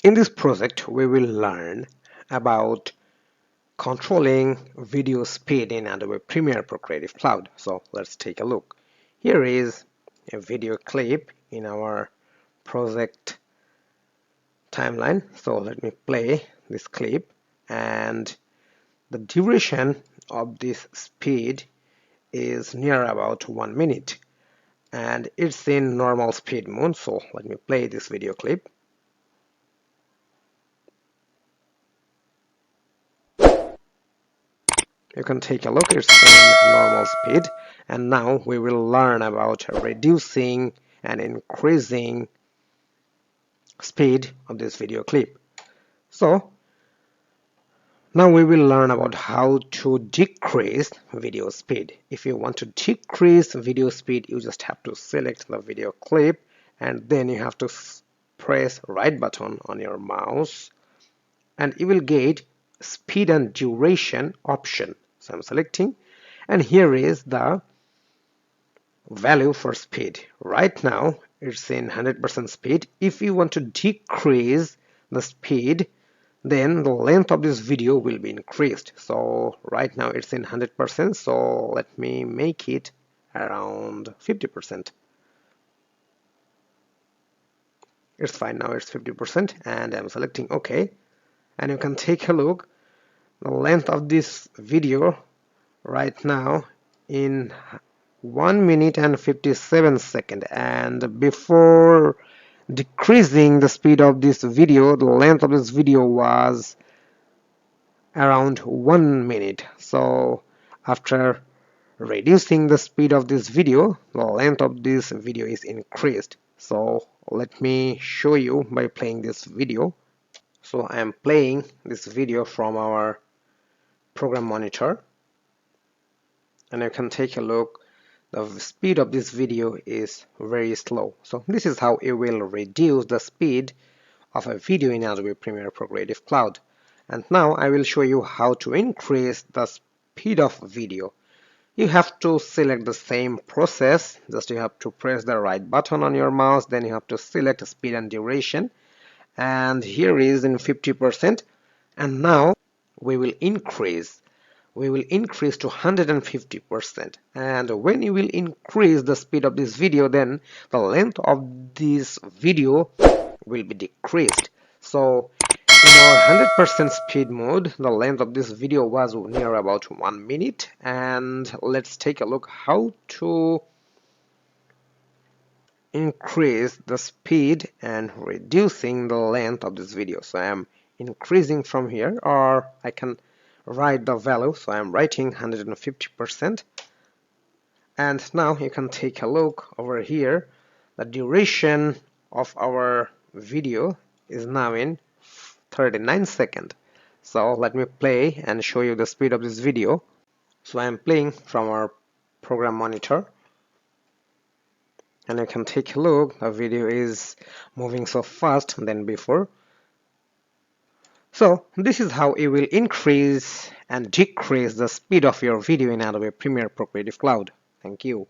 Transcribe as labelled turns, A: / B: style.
A: In this project, we will learn about controlling video speed in Adobe Premiere Pro Creative Cloud. So let's take a look. Here is a video clip in our project timeline. So let me play this clip, and the duration of this speed is near about 1 minute, and it's in normal speed mode. So let me play this video clip. You can take a look, it's in normal speed. And now we will learn about reducing and increasing speed of this video clip. So now we will learn about how to decrease video speed. If you want to decrease video speed, you just have to select the video clip, and then you have to press right button on your mouse, and you will get speed and duration option. So I'm selecting, and here is the value for speed. Right now it's in 100% speed. If you want to decrease the speed, then the length of this video will be increased. So right now it's in 100%, so let me make it around 50%. It's fine now, it's 50%, and I'm selecting OK. And you can take a look, the length of this video right now in 1 minute and 57 seconds, and before decreasing the speed of this video, the length of this video was around 1 minute. So after reducing the speed of this video, the length of this video is increased. So let me show you by playing this video. So I am playing this video from our program monitor, and you can take a look. The speed of this video is very slow. So this is how it will reduce the speed of a video in Adobe Premiere Pro Creative Cloud. And now I will show you how to increase the speed of video. You have to select the same process. Just you have to press the right button on your mouse, then you have to select speed and duration, and here is in 50%. And now we will increase to 150%. And when you will increase the speed of this video, then the length of this video will be decreased. So in our 100% speed mode, the length of this video was near about 1 minute. And let's take a look how to increase the speed and reducing the length of this video. So I am increasing from here, or I can write the value. So I'm writing 150%, and now you can take a look over here. The duration of our video is now in 39 seconds. So let me play and show you the speed of this video. So I'm playing from our program monitor, and you can take a look. The video is moving so fast than before. So this is how it will increase and decrease the speed of your video in Adobe Premiere Pro Creative Cloud. Thank you.